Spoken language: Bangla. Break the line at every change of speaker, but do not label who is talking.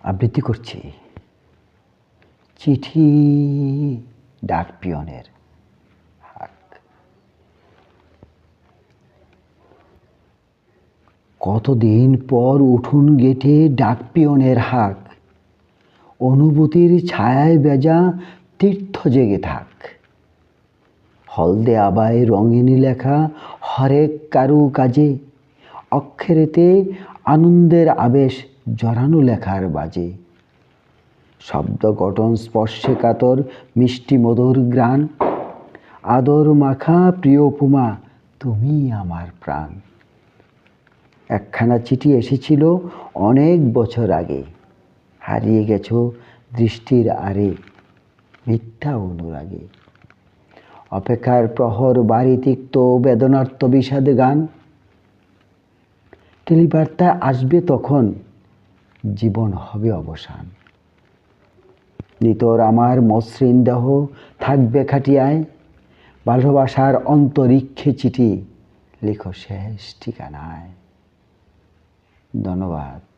আবৃত্তি করছি চিঠি ডাক পিয়নের হাক। কতদিন পর উঠুন গেটে ডাক পিয়নের হাক, অনুভূতির ছায়ায় বেজা তীর্থ জেগে থাক। হলদে আবায় রঙিনী লেখা হরেক কারু কাজে, অক্ষরেতে আনন্দের আবেশ জড়ানো লেখার বাজে। শব্দ গঠন স্পর্শে কাতর মিষ্টি মধুর গ্রাণ, আদর মাখা প্রিয় উপমা তুমি আমার প্রাণ। একখানা চিঠি এসেছিল অনেক বছর আগে, হারিয়ে গেছো দৃষ্টির আড়ে মিথ্যা অনুরাগে। অপেক্ষার প্রহর বাড়ি তিক্ত বেদনার্ত বিষাদ গান, টেলিবার্তা আসবে তখন জীবন হবে অবসান। নিতর আমার মসৃণ দেহ থাকবে খাটিয়ায়, ভালোবাসার অন্তরিক্ষে চিঠি লিখো শেষ ঠিকানায়। ধন্যবাদ।